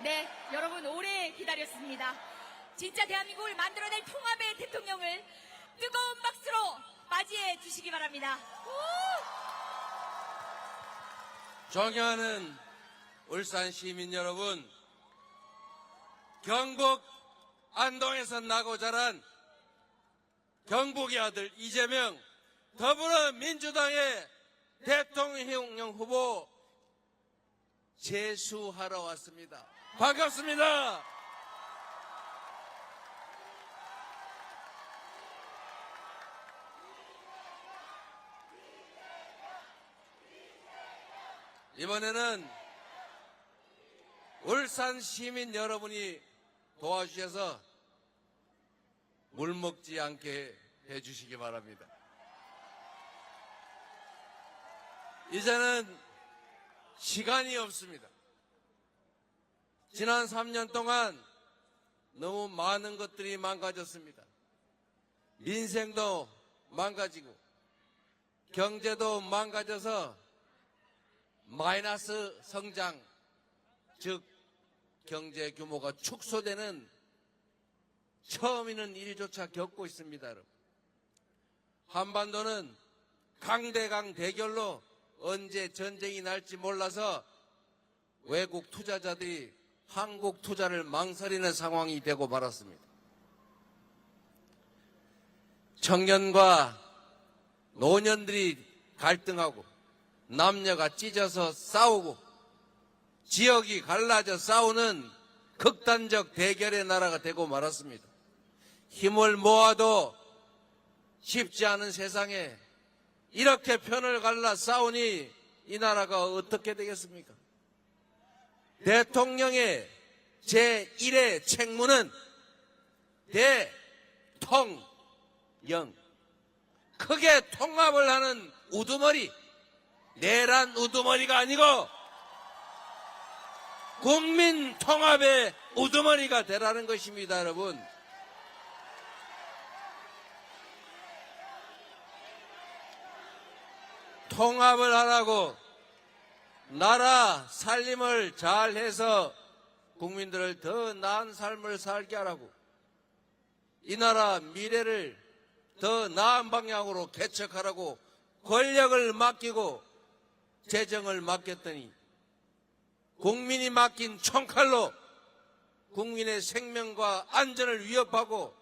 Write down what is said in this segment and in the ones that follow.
네, 여러분 오래 기다렸습니다. 진짜 대한민국을 만들어낼 통합의 대통령을 뜨거운 박수로 맞이해 주시기 바랍니다. 존경하는 울산 시민 여러분, 경북 안동에서 나고 자란 경북의 아들 이재명 더불어민주당의 대통령 후보 제수하러 왔습니다. 반갑습니다. 이번에는 울산 시민 여러분이 도와주셔서 물 먹지 않게 해주시기 바랍니다. 이제는 시간이 없습니다. 지난 3년 동안 너무 많은 것들이 망가졌습니다. 민생도 망가지고 경제도 망가져서 마이너스 성장, 즉 경제 규모가 축소되는 처음 있는 일조차 겪고 있습니다. 여러분. 한반도는 강대강 대결로 언제 전쟁이 날지 몰라서 외국 투자자들이 한국 투자를 망설이는 상황이 되고 말았습니다. 청년과 노년들이 갈등하고 남녀가 찢어서 싸우고 지역이 갈라져 싸우는 극단적 대결의 나라가 되고 말았습니다. 힘을 모아도 쉽지 않은 세상에 이렇게 편을 갈라 싸우니 이 나라가 어떻게 되겠습니까? 대통령의 제1의 책무는 대통령, 크게 통합을 하는 우두머리, 내란 우두머리가 아니고 국민 통합의 우두머리가 되라는 것입니다, 여러분. 통합을 하라고 나라 살림을 잘해서 국민들을 더 나은 삶을 살게 하라고 이 나라 미래를 더 나은 방향으로 개척하라고 권력을 맡기고 재정을 맡겼더니 국민이 맡긴 총칼로 국민의 생명과 안전을 위협하고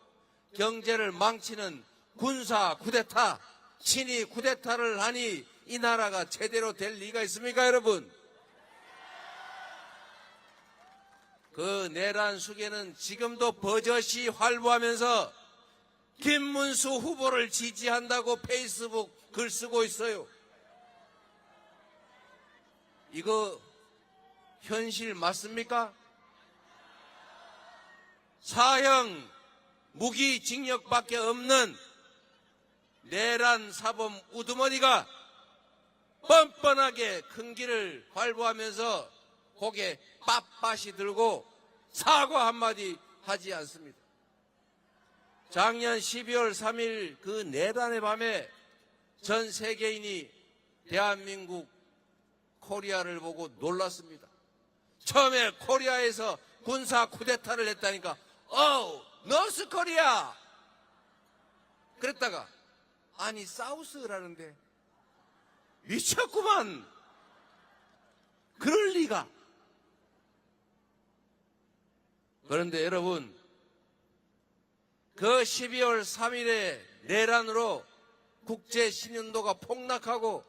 경제를 망치는 군사 쿠데타, 친위 쿠데타를 하니 이 나라가 제대로 될 리가 있습니까, 여러분? 그 내란 수계는 지금도 버젓이 활보하면서 김문수 후보를 지지한다고 페이스북 글 쓰고 있어요. 이거 현실 맞습니까? 사형 무기징역밖에 없는 내란 사범 우두머니가 뻔뻔하게 큰 길을 활보하면서 고개 빳빳이 들고 사과 한마디 하지 않습니다. 작년 12월 3일 그 내란의 밤에 전 세계인이 대한민국 코리아를 보고 놀랐습니다. 처음에 코리아에서 군사 쿠데타를 했다니까 노스 코리아 그랬다가 아니 사우스라는데 미쳤구만. 그럴 리가. 그런데 여러분 그 12월 3일의 내란으로 국제 신윤도가 폭락하고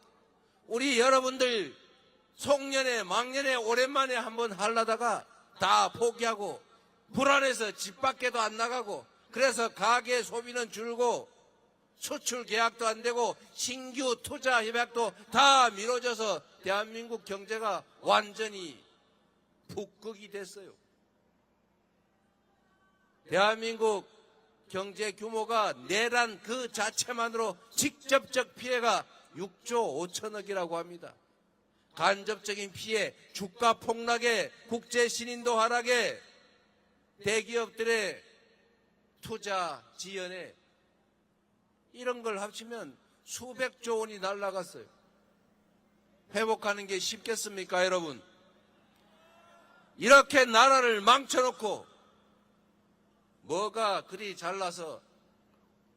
우리 여러분들 송년회 망년회 오랜만에 한번 하려다가 다 포기하고 불안해서 집 밖에도 안 나가고 그래서 가계 소비는 줄고 수출 계약도 안 되고 신규 투자 협약도 다 미뤄져서 대한민국 경제가 완전히 북극이 됐어요. 대한민국 경제 규모가 내란 그 자체만으로 직접적 피해가 6조 5천억이라고 합니다. 간접적인 피해, 주가 폭락에 국제 신인도 하락에 대기업들의 투자 지연에 이런 걸 합치면 수백조 원이 날아갔어요. 회복하는 게 쉽겠습니까, 여러분? 이렇게 나라를 망쳐놓고 뭐가 그리 잘나서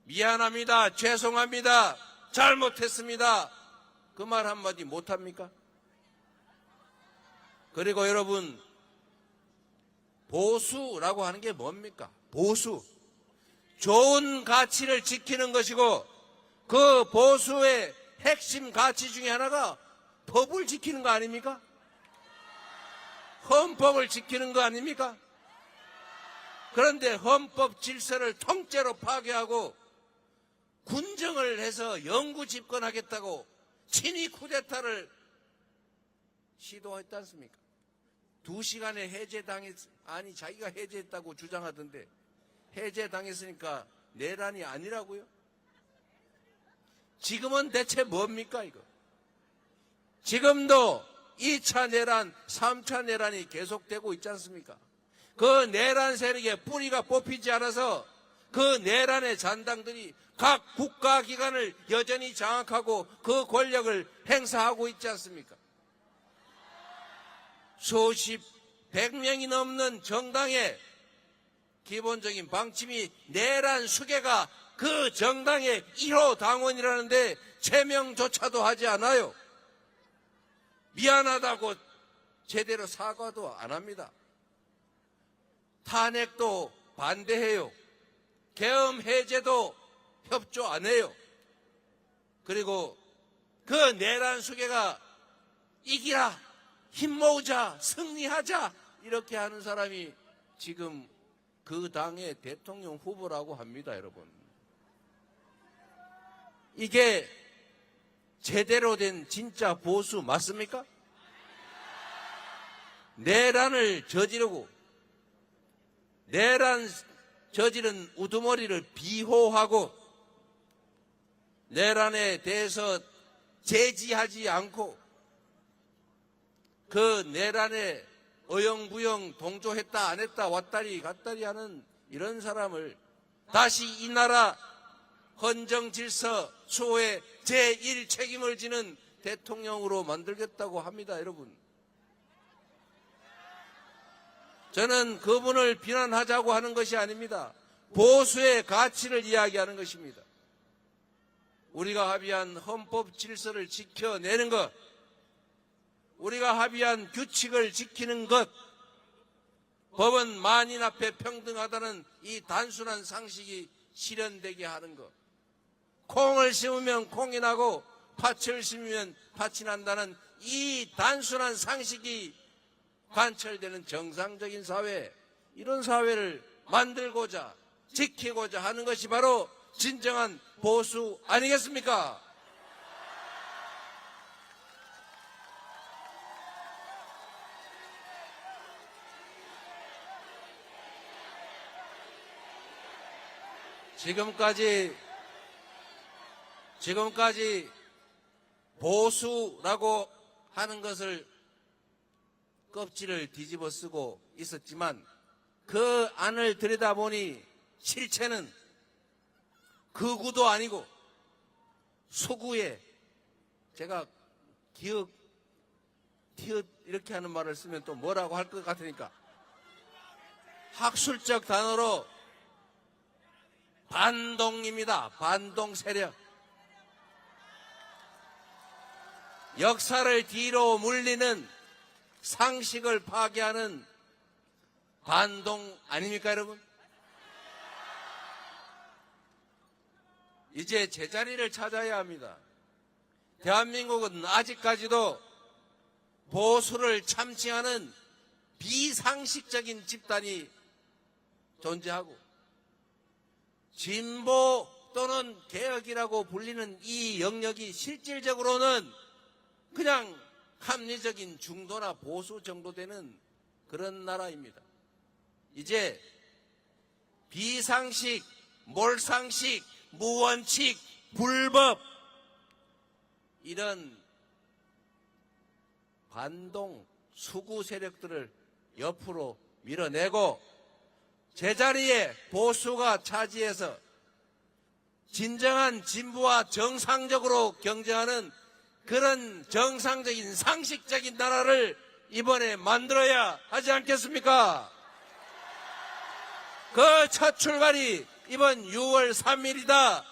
미안합니다, 죄송합니다, 잘못했습니다 그 말 한마디 못합니까? 그리고 여러분, 보수라고 하는 게 뭡니까? 보수. 좋은 가치를 지키는 것이고 그 보수의 핵심 가치 중에 하나가 법을 지키는 거 아닙니까? 헌법을 지키는 거 아닙니까? 그런데 헌법 질서를 통째로 파괴하고 군정을 해서 영구 집권하겠다고 친위 쿠데타를 시도했지 않습니까? 2시간에 아니 자기가 해제했다고 주장하던데 해제당했으니까 내란이 아니라고요? 지금은 대체 뭡니까 이거? 지금도 2차 내란, 3차 내란이 계속되고 있지 않습니까? 그 내란 세력의 뿌리가 뽑히지 않아서 그 내란의 잔당들이 각 국가기관을 여전히 장악하고 그 권력을 행사하고 있지 않습니까? 수십, 100명이 넘는 정당의 기본적인 방침이 내란 수괴가 그 정당의 1호 당원이라는데 제명조차도 하지 않아요. 미안하다고 제대로 사과도 안 합니다. 탄핵도 반대해요. 계엄 해제도 협조 안 해요. 그리고 그 내란 수괴가 이기라, 힘 모으자, 승리하자 이렇게 하는 사람이 지금 그 당의 대통령 후보라고 합니다, 여러분. 이게 제대로 된 진짜 보수 맞습니까? 내란을 저지르고 내란 저지른 우두머리를 비호하고 내란에 대해서 제지하지 않고 그 내란에 어영부영 동조했다 안 했다 왔다리 갔다리 하는 이런 사람을 다시 이 나라 헌정질서 수호의 제1책임을 지는 대통령으로 만들겠다고 합니다, 여러분. 저는 그분을 비난하자고 하는 것이 아닙니다. 보수의 가치를 이야기하는 것입니다. 우리가 합의한 헌법 질서를 지켜내는 것, 우리가 합의한 규칙을 지키는 것, 법은 만인 앞에 평등하다는 이 단순한 상식이 실현되게 하는 것, 콩을 심으면 콩이 나고 팥을 심으면 팥이 난다는 이 단순한 상식이 관철되는 정상적인 사회, 이런 사회를 만들고자 지키고자 하는 것이 바로 진정한 보수 아니겠습니까? 지금까지 보수라고 하는 것을 껍질을 뒤집어 쓰고 있었지만 그 안을 들여다보니 실체는 극우도 아니고 소구의, 제가 기억, 티읕 이렇게 하는 말을 쓰면 또 뭐라고 할 것 같으니까 학술적 단어로 반동입니다. 반동 세력. 역사를 뒤로 물리는 상식을 파괴하는 반동 아닙니까, 여러분? 이제 제자리를 찾아야 합니다. 대한민국은 아직까지도 보수를 참칭하는 비상식적인 집단이 존재하고 진보 또는 개혁이라고 불리는 이 영역이 실질적으로는 그냥 합리적인 중도나 보수 정도 되는 그런 나라입니다. 이제 비상식, 몰상식, 무원칙, 불법 이런 반동, 수구 세력들을 옆으로 밀어내고 제자리에 보수가 차지해서 진정한 진보와 정상적으로 경쟁하는 그런 정상적인 상식적인 나라를 이번에 만들어야 하지 않겠습니까? 그 첫 출발이 이번 6월 3일이다.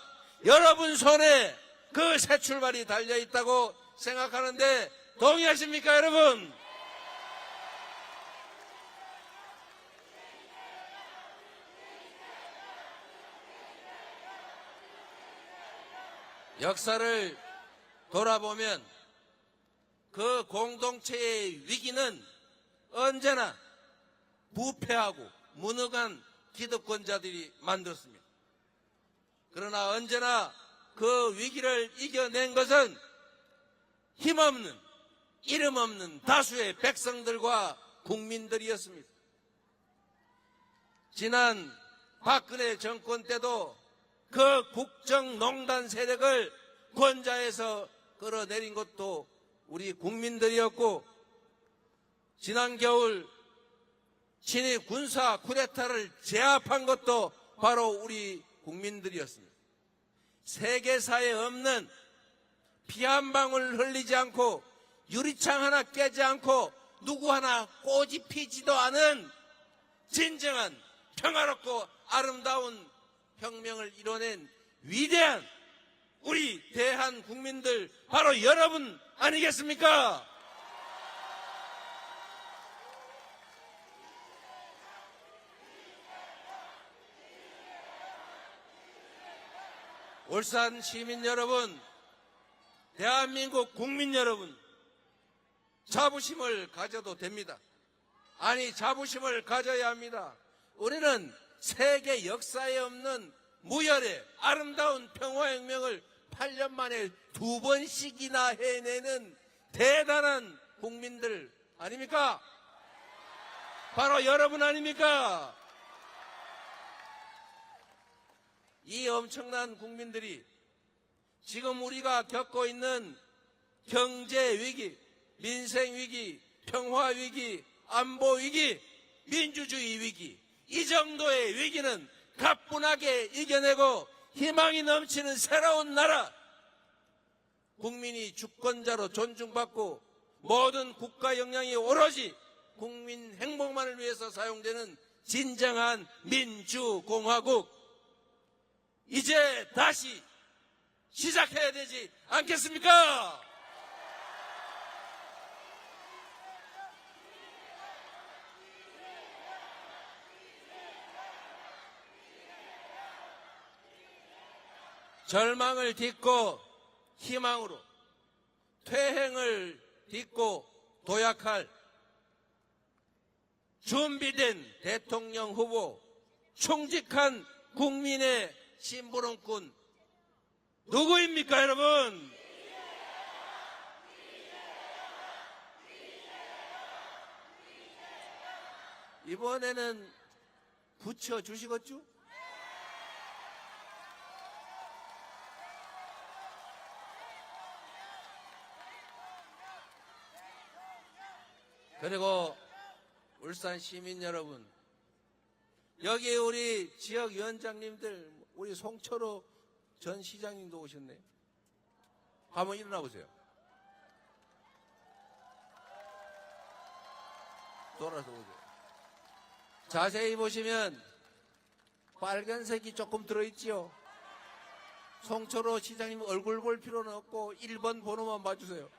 여러분 손에 그 새 출발이 달려있다고 생각하는데 동의하십니까, 여러분? 역사를 돌아보면 그 공동체의 위기는 언제나 부패하고 무능한 기득권자들이 만들었습니다. 그러나 언제나 그 위기를 이겨낸 것은 힘없는, 이름 없는 다수의 백성들과 국민들이었습니다. 지난 박근혜 정권 때도 그 국정농단 세력을 권좌에서 끌어내린 것도 우리 국민들이었고, 지난 겨울 친위 군사 쿠데타를 제압한 것도 바로 우리 국민들이었습니다. 세계사에 없는 피 한 방울 흘리지 않고 유리창 하나 깨지 않고 누구 하나 꼬지 피지도 않은 진정한 평화롭고 아름다운 혁명을 이뤄낸 위대한 우리 대한 국민들, 바로 여러분 아니겠습니까? 울산 시민 여러분, 대한민국 국민 여러분, 자부심을 가져도 됩니다. 아니, 자부심을 가져야 합니다. 우리는 세계 역사에 없는 무열의 아름다운 평화혁명을 8년 만에 2번씩이나 해내는 대단한 국민들 아닙니까? 바로 여러분 아닙니까? 이 엄청난 국민들이 지금 우리가 겪고 있는 경제 위기, 민생 위기, 평화 위기, 안보 위기, 민주주의 위기, 이 정도의 위기는 가뿐하게 이겨내고 희망이 넘치는 새로운 나라, 국민이 주권자로 존중받고 모든 국가 역량이 오로지 국민 행복만을 위해서 사용되는 진정한 민주공화국, 이제 다시 시작해야 되지 않겠습니까? 절망을 딛고 희망으로, 퇴행을 딛고 도약할 준비된 대통령 후보, 충직한 국민의 심부름꾼 누구입니까, 여러분? 이번에는 붙여주시겠죠? 그리고 울산 시민 여러분, 여기 우리 지역위원장님들, 우리 송철호 전 시장님도 오셨네요. 한번 일어나 보세요. 돌아서 보세요. 자세히 보시면 빨간색이 조금 들어있지요. 송철호 시장님 얼굴 볼 필요는 없고 1번 번호만 봐주세요.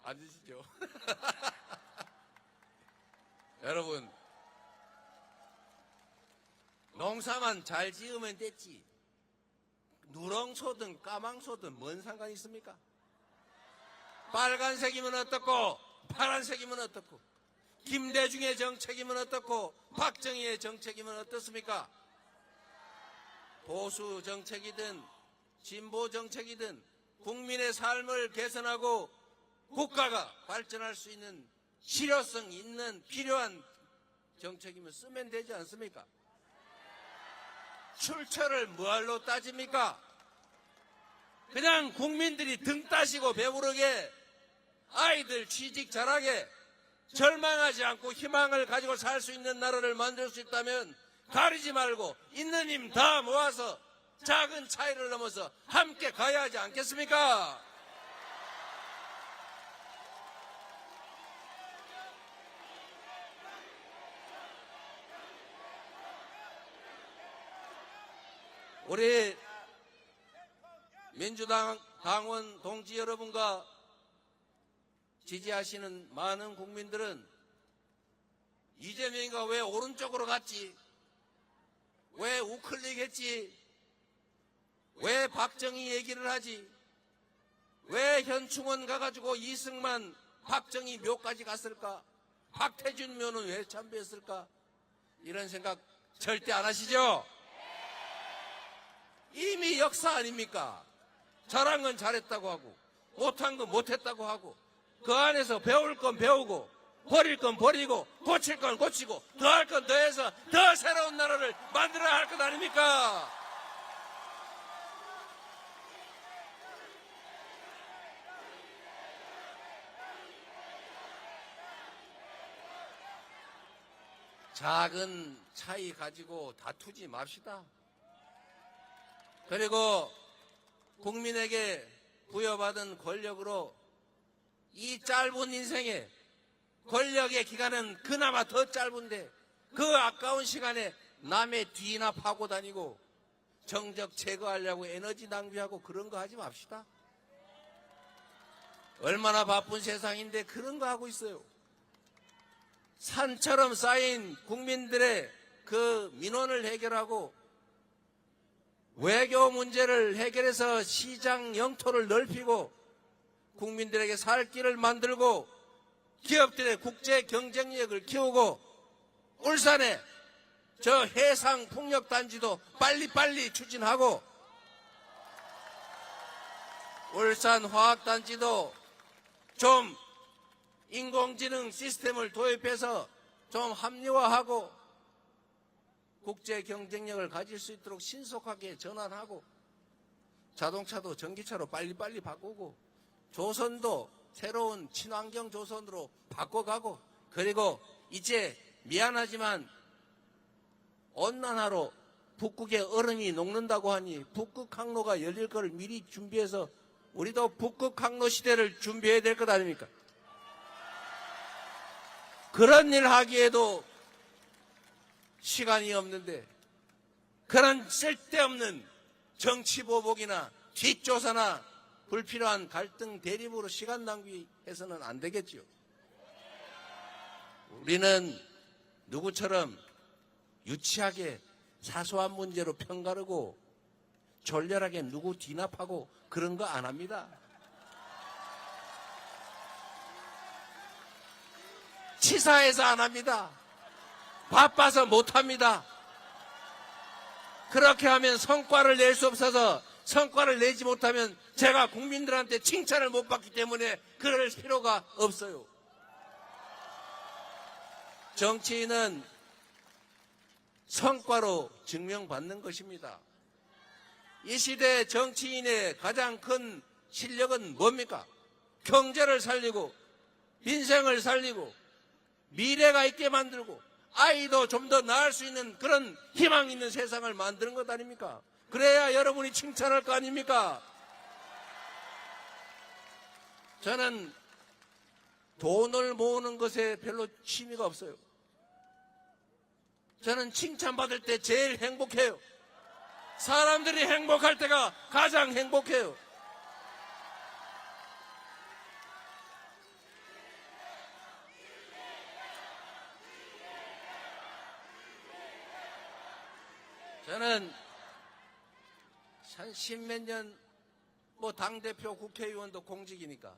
앉으시죠. 여러분, 농사만 잘 지으면 됐지, 누렁소든 까망소든 뭔 상관이 있습니까? 빨간색이면 어떻고 파란색이면 어떻고, 김대중의 정책이면 어떻고 박정희의 정책이면 어떻습니까? 보수 정책이든 진보 정책이든 국민의 삶을 개선하고 국가가 발전할 수 있는 실효성 있는 필요한 정책이면 쓰면 되지 않습니까? 출처를 뭐할로 따집니까? 그냥 국민들이 등 따시고 배부르게, 아이들 취직 잘하게, 절망하지 않고 희망을 가지고 살 수 있는 나라를 만들 수 있다면 가리지 말고 있는 힘 다 모아서 작은 차이를 넘어서 함께 가야 하지 않겠습니까? 우리 민주당 당원 동지 여러분과 지지하시는 많은 국민들은 이재명이가 왜 오른쪽으로 갔지? 왜 우클릭 했지? 왜 박정희 얘기를 하지? 왜 현충원 가가지고 이승만, 박정희 묘까지 갔을까? 박태준 묘는 왜 참배했을까? 이런 생각 절대 안 하시죠? 이미 역사 아닙니까? 잘한 건 잘했다고 하고 못한 건 못했다고 하고 그 안에서 배울 건 배우고 버릴 건 버리고 고칠 건 고치고 더 할 건 더해서 더 새로운 나라를 만들어야 할 것 아닙니까? 작은 차이 가지고 다투지 맙시다. 그리고 국민에게 부여받은 권력으로 이 짧은 인생에 권력의 기간은 그나마 더 짧은데 그 아까운 시간에 남의 뒤나 파고 다니고 정적 제거하려고 에너지 낭비하고 그런 거 하지 맙시다. 얼마나 바쁜 세상인데 그런 거 하고 있어요. 산처럼 쌓인 국민들의 그 민원을 해결하고 외교 문제를 해결해서 시장 영토를 넓히고 국민들에게 살 길을 만들고 기업들의 국제 경쟁력을 키우고 울산에 저 해상 풍력 단지도 빨리빨리 추진하고 울산 화학 단지도 좀 인공지능 시스템을 도입해서 좀 합리화하고 국제 경쟁력을 가질 수 있도록 신속하게 전환하고 자동차도 전기차로 빨리빨리 바꾸고 조선도 새로운 친환경 조선으로 바꿔가고 그리고 이제 미안하지만 온난화로 북극의 얼음이 녹는다고 하니 북극 항로가 열릴 것을 미리 준비해서 우리도 북극 항로 시대를 준비해야 될 것 아닙니까? 그런 일 하기에도 시간이 없는데 그런 쓸데없는 정치보복이나 뒷조사나 불필요한 갈등 대립으로 시간 낭비해서는 안 되겠지요. 우리는 누구처럼 유치하게 사소한 문제로 편가르고 졸렬하게 누구 뒤납하고 그런 거 안 합니다. 치사해서 안 합니다. 바빠서 못 합니다. 그렇게 하면 성과를 낼 수 없어서 성과를 내지 못하면 제가 국민들한테 칭찬을 못 받기 때문에 그럴 필요가 없어요. 정치인은 성과로 증명받는 것입니다. 이 시대 정치인의 가장 큰 실력은 뭡니까? 경제를 살리고 민생을 살리고 미래가 있게 만들고 아이도 좀 더 나을 수 있는 그런 희망 있는 세상을 만드는 것 아닙니까? 그래야 여러분이 칭찬할 거 아닙니까? 저는 돈을 모으는 것에 별로 취미가 없어요. 저는 칭찬받을 때 제일 행복해요. 사람들이 행복할 때가 가장 행복해요. 저는 한 십몇 년, 당대표 국회의원도 공직이니까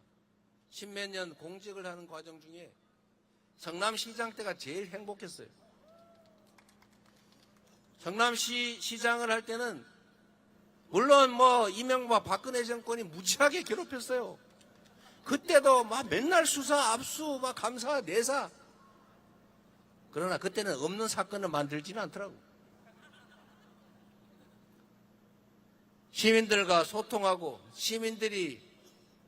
십몇 년 공직을 하는 과정 중에 성남시장 때가 제일 행복했어요. 성남시 시장을 할 때는 물론 이명박 박근혜 정권이 무지하게 괴롭혔어요. 그때도 맨날 수사, 압수, 감사, 내사. 그러나 그때는 없는 사건을 만들지는 않더라고. 시민들과 소통하고 시민들이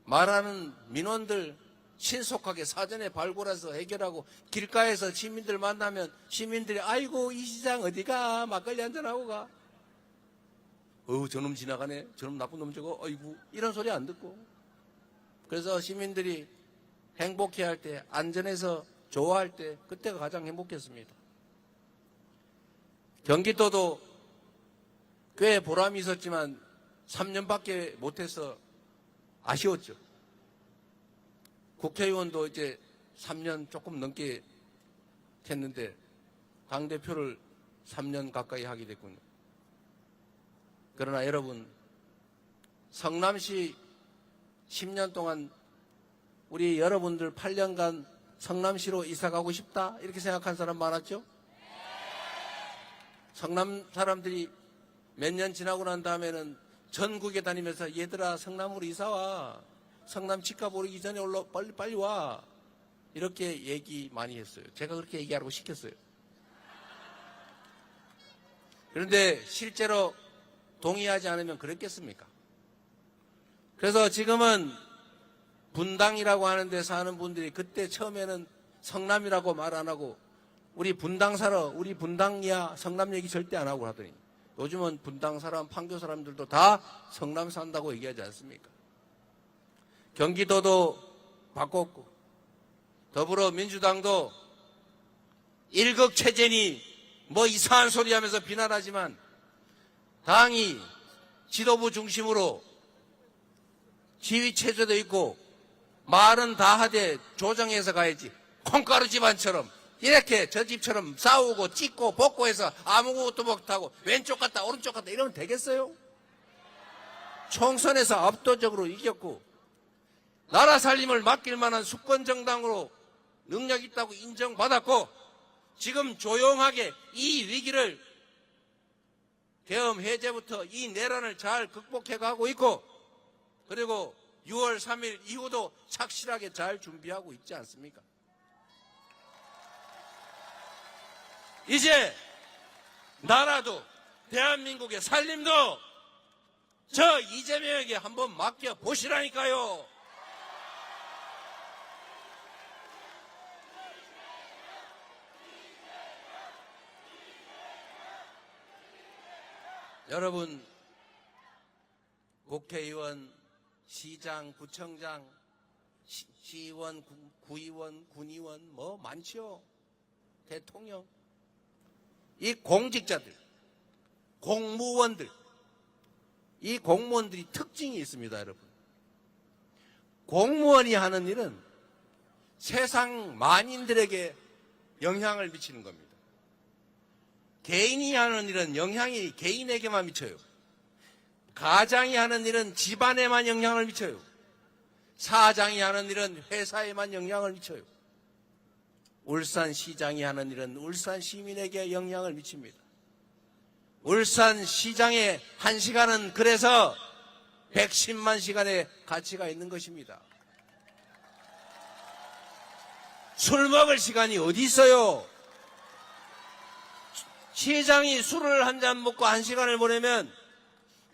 말하는 민원들 신속하게 사전에 발굴해서 해결하고 길가에서 시민들 만나면 시민들이 아이고 이 시장 어디가 막걸리 한잔하고 가. 저놈 지나가네. 저놈 나쁜 놈 저거 아이고 이런 소리 안 듣고. 그래서 시민들이 행복해할 때 안전해서 좋아할 때 그때가 가장 행복했습니다. 경기도도 꽤 보람이 있었지만 3년밖에 못해서 아쉬웠죠. 국회의원도 이제 3년 조금 넘게 했는데 당대표를 3년 가까이 하게 됐군요. 그러나 여러분, 성남시 10년 동안 우리 여러분들 8년간 성남시로 이사 가고 싶다 이렇게 생각한 사람 많았죠? 성남 사람들이 몇 년 지나고 난 다음에는 전국에 다니면서 얘들아 성남으로 이사와, 성남 집값 오르기 전에 빨리 와, 이렇게 얘기 많이 했어요. 제가 그렇게 얘기하라고 시켰어요. 그런데 실제로 동의하지 않으면 그랬겠습니까? 그래서 지금은 분당이라고 하는데 사는 분들이 그때 처음에는 성남이라고 말 안 하고 우리 분당 살아, 우리 분당이야, 성남 얘기 절대 안 하고 하더니 요즘은 분당 사람, 판교 사람들도 다 성남 산다고 얘기하지 않습니까? 경기도도 바꿨고 더불어민주당도 일극체제니 뭐 이상한 소리 하면서 비난하지만 당이 지도부 중심으로 지휘체제도 있고 말은 다 하되 조정해서 가야지, 콩가루 집안처럼 이렇게 저 집처럼 싸우고 찢고 볶고 해서 아무것도 못하고 왼쪽 갔다 오른쪽 갔다 이러면 되겠어요? 총선에서 압도적으로 이겼고 나라 살림을 맡길 만한 수권정당으로 능력 있다고 인정받았고 지금 조용하게 이 위기를 계엄 해제부터 이 내란을 잘 극복해 가고 있고 그리고 6월 3일 이후도 착실하게 잘 준비하고 있지 않습니까? 이제 나라도 대한민국의 살림도 저 이재명에게 한번 맡겨보시라니까요. 여러분, 국회의원, 시장, 구청장, 시의원, 구의원, 군의원 뭐 많지요. 대통령. 이 공직자들, 공무원들, 이 공무원들이 특징이 있습니다, 여러분. 공무원이 하는 일은 세상 만인들에게 영향을 미치는 겁니다. 개인이 하는 일은 영향이 개인에게만 미쳐요. 가장이 하는 일은 집안에만 영향을 미쳐요. 사장이 하는 일은 회사에만 영향을 미쳐요. 울산시장이 하는 일은 울산 시민에게 영향을 미칩니다. 울산시장의 1시간은 그래서 110만 시간의 가치가 있는 것입니다. 술 먹을 시간이 어디 있어요? 시장이 술을 한 잔 먹고 1시간을 보내면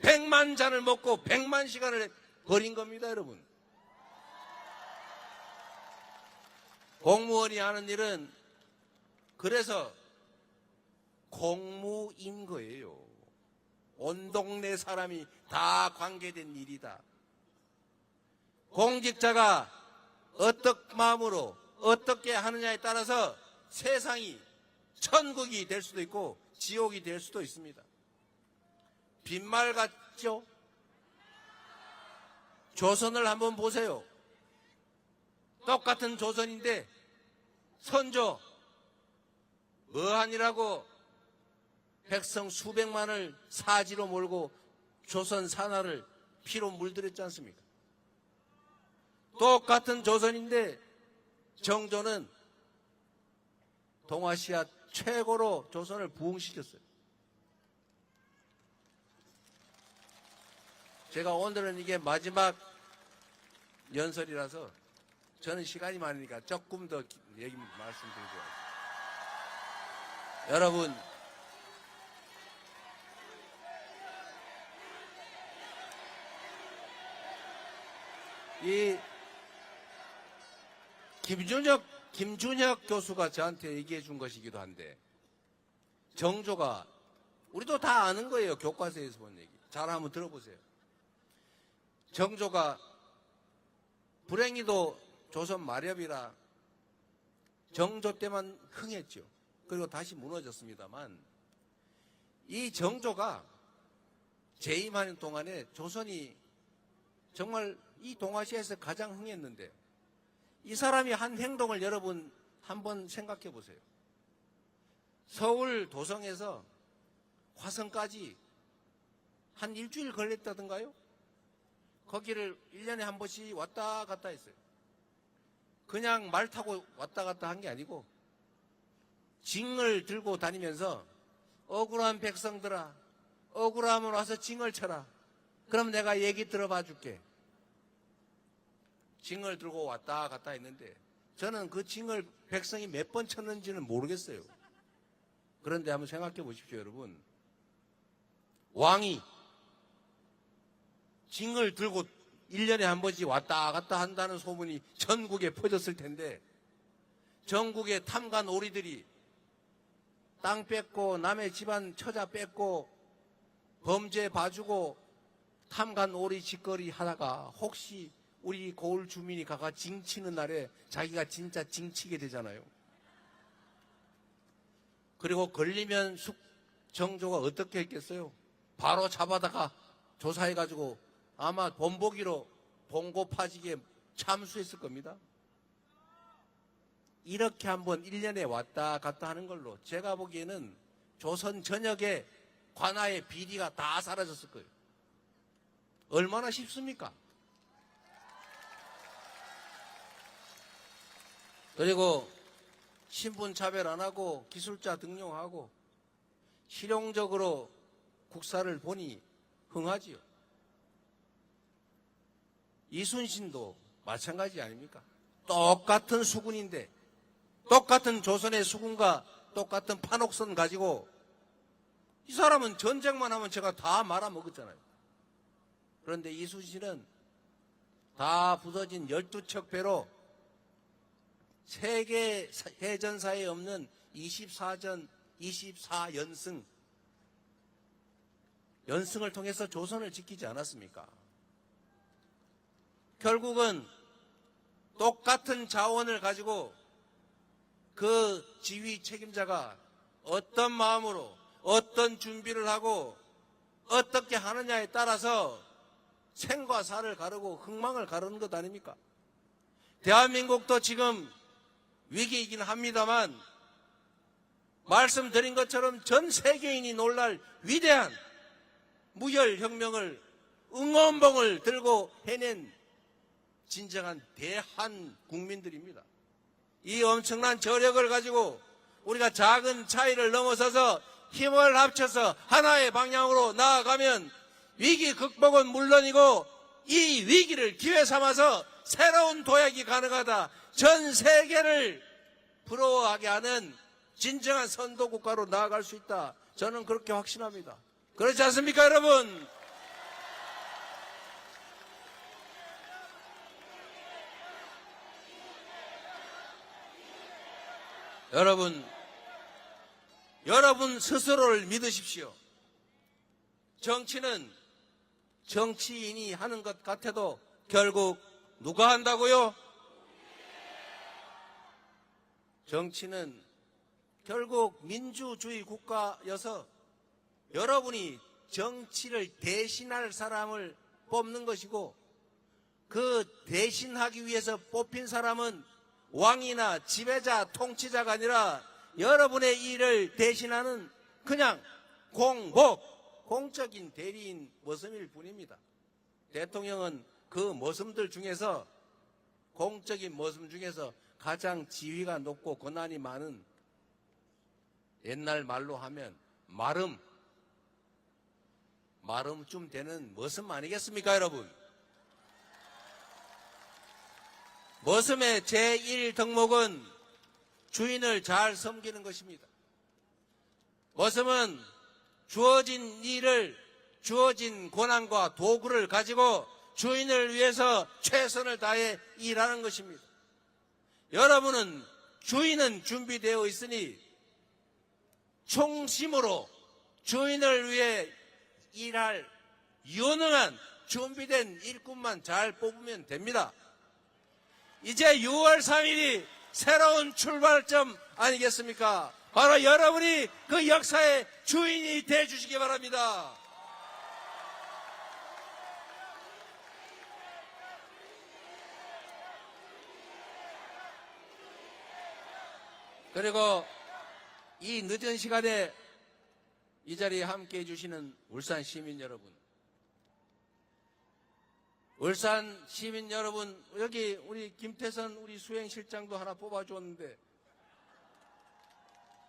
100만 잔을 먹고 100만 시간을 버린 겁니다, 여러분. 공무원이 하는 일은 그래서 공무인 거예요. 온 동네 사람이 다 관계된 일이다. 공직자가 어떤 마음으로 어떻게 하느냐에 따라서 세상이 천국이 될 수도 있고 지옥이 될 수도 있습니다. 빈말 같죠? 조선을 한번 보세요. 똑같은 조선인데 선조 뭐하니라고 백성 수백만을 사지로 몰고 조선 산하를 피로 물들였지 않습니까? 똑같은 조선인데 정조는 동아시아 최고로 조선을 부흥시켰어요. 제가 오늘은 이게 마지막 연설이라서 저는 시간이 많으니까 조금 더 얘기 말씀드리고요. 여러분, 이 김준혁 교수가 저한테 얘기해 준 것이기도 한데 정조가 우리도 다 아는 거예요. 교과서에서 본 얘기. 잘 한번 들어보세요. 정조가 불행히도 조선 마렵이라 정조 때만 흥했죠. 그리고 다시 무너졌습니다만 이 정조가 재임하는 동안에 조선이 정말 이 동아시아에서 가장 흥했는데, 이 사람이 한 행동을 여러분 한번 생각해 보세요. 서울 도성에서 화성까지 한 일주일 걸렸다던가요? 거기를 1년에 한 번씩 왔다 갔다 했어요. 그냥 말 타고 왔다 갔다 한 게 아니고 징을 들고 다니면서 억울한 백성들아, 억울하면 와서 징을 쳐라. 그럼 내가 얘기 들어봐 줄게. 징을 들고 왔다 갔다 했는데 저는 그 징을 백성이 몇 번 쳤는지는 모르겠어요. 그런데 한번 생각해 보십시오, 여러분. 왕이 징을 들고 1년에 한 번씩 왔다 갔다 한다는 소문이 전국에 퍼졌을 텐데, 전국의 탐관 오리들이 땅 뺏고 남의 집안 처자 뺏고 범죄 봐주고 탐관 오리 짓거리 하다가 혹시 우리 고을 주민이 가가 징치는 날에 자기가 진짜 징치게 되잖아요. 그리고 걸리면 정조가 어떻게 했겠어요? 바로 잡아다가 조사해가지고 아마 본보기로 봉고 파직에 참수했을 겁니다. 이렇게 한번 1년에 왔다 갔다 하는 걸로 제가 보기에는 조선 전역의 관아의 비리가 다 사라졌을 거예요. 얼마나 쉽습니까? 그리고 신분 차별 안 하고 기술자 등용하고 실용적으로 국사를 보니 흥하지요. 이순신도 마찬가지 아닙니까? 똑같은 수군인데, 똑같은 조선의 수군과 똑같은 판옥선 가지고 이 사람은 전쟁만 하면 제가 다 말아먹었잖아요. 그런데 이순신은 다 부서진 12척 배로 세계 해전사에 없는 24전 24연승, 연승을 통해서 조선을 지키지 않았습니까? 결국은 똑같은 자원을 가지고 그 지휘 책임자가 어떤 마음으로 어떤 준비를 하고 어떻게 하느냐에 따라서 생과 사를 가르고 흥망을 가르는 것 아닙니까? 대한민국도 지금 위기이긴 합니다만 말씀드린 것처럼 전 세계인이 놀랄 위대한 무혈혁명을 응원봉을 들고 해낸 진정한 대한 국민들입니다. 이 엄청난 저력을 가지고 우리가 작은 차이를 넘어서서 힘을 합쳐서 하나의 방향으로 나아가면 위기 극복은 물론이고 이 위기를 기회 삼아서 새로운 도약이 가능하다. 전 세계를 부러워하게 하는 진정한 선도 국가로 나아갈 수 있다. 저는 그렇게 확신합니다. 그렇지 않습니까, 여러분? 여러분 스스로를 믿으십시오. 정치는 정치인이 하는 것 같아도 결국 누가 한다고요? 정치는 결국 민주주의 국가여서 여러분이 정치를 대신할 사람을 뽑는 것이고, 그 대신하기 위해서 뽑힌 사람은 왕이나 지배자, 통치자가 아니라 여러분의 일을 대신하는 그냥 공적인 대리인 모습일 뿐입니다. 대통령은 그 모습들 중에서, 공적인 모습 중에서 가장 지위가 높고 권한이 많은, 옛날 말로 하면 마름쯤 되는 모습 아니겠습니까, 여러분? 머슴의 제1덕목은 주인을 잘 섬기는 것입니다. 머슴은 주어진 일을, 주어진 권한과 도구를 가지고 주인을 위해서 최선을 다해 일하는 것입니다. 여러분은 주인은 준비되어 있으니 충심으로 주인을 위해 일할 유능한 준비된 일꾼만 잘 뽑으면 됩니다. 이제 6월 3일이 새로운 출발점 아니겠습니까? 바로 여러분이 그 역사의 주인이 되어주시기 바랍니다. 그리고 이 늦은 시간에 이 자리에 함께 해주시는 울산 시민 여러분, 울산 시민 여러분, 여기 우리 김태선 우리 수행실장도 하나 뽑아줬는데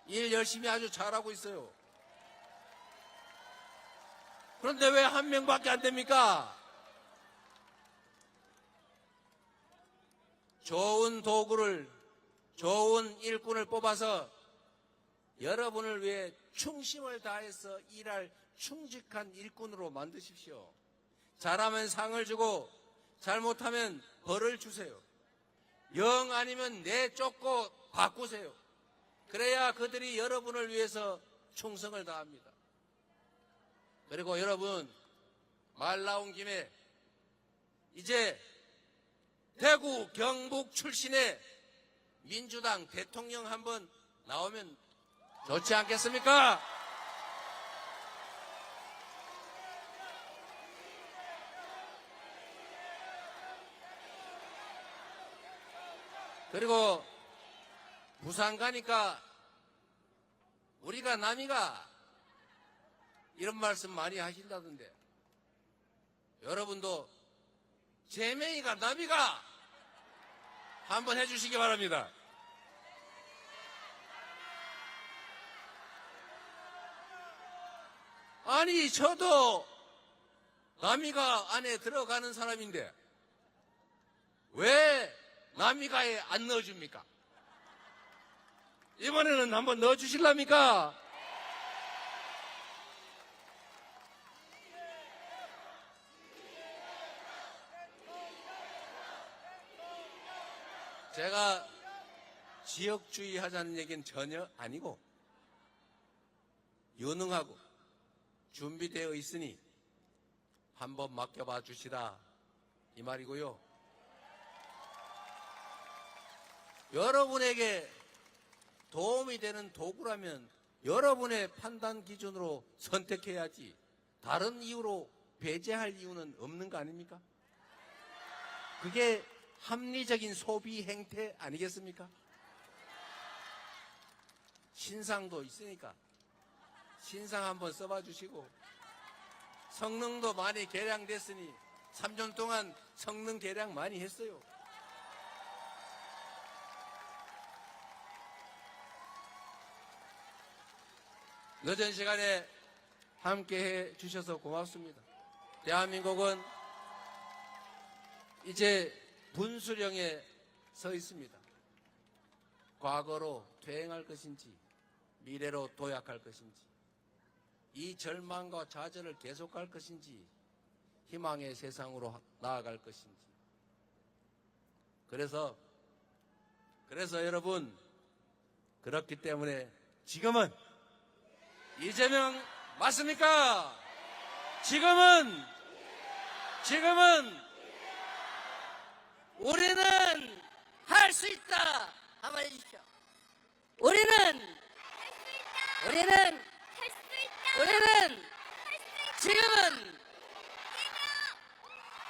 일 열심히 아주 잘하고 있어요. 그런데 왜 한 명밖에 안 됩니까? 좋은 도구를, 좋은 일꾼을 뽑아서 여러분을 위해 충심을 다해서 일할 충직한 일꾼으로 만드십시오. 잘하면 상을 주고 잘못하면 벌을 주세요. 영 아니면 내쫓고 바꾸세요. 그래야 그들이 여러분을 위해서 충성을 다합니다. 그리고 여러분, 말 나온 김에 이제 대구 경북 출신의 민주당 대통령 한번 나오면 좋지 않겠습니까? 그리고 부산 가니까 우리가 남이가 이런 말씀 많이 하신다던데, 여러분도 제명이가 남이가 한번 해주시기 바랍니다. 아니, 저도 남이가 안에 들어가는 사람인데 왜 남이가에 안 넣어줍니까? 이번에는 한번 넣어주실랍니까? 제가 지역주의 하자는 얘기는 전혀 아니고, 유능하고 준비되어 있으니 한번 맡겨봐 주시라 이 말이고요. 여러분에게 도움이 되는 도구라면 여러분의 판단 기준으로 선택해야지 다른 이유로 배제할 이유는 없는 거 아닙니까? 그게 합리적인 소비 행태 아니겠습니까? 신상도 있으니까 신상 한번 써봐 주시고, 성능도 많이 개량됐으니 3년 동안 성능 개량 많이 했어요. 늦은 시간에 함께 해 주셔서 고맙습니다. 대한민국은 이제 분수령에 서 있습니다. 과거로 퇴행할 것인지 미래로 도약할 것인지, 이 절망과 좌절을 계속할 것인지 희망의 세상으로 나아갈 것인지. 그래서 여러분, 그렇기 때문에 지금은 이재명 맞습니까? 지금은 우리는 할 수 있다. 한번 해주십시오. 우리는 지금은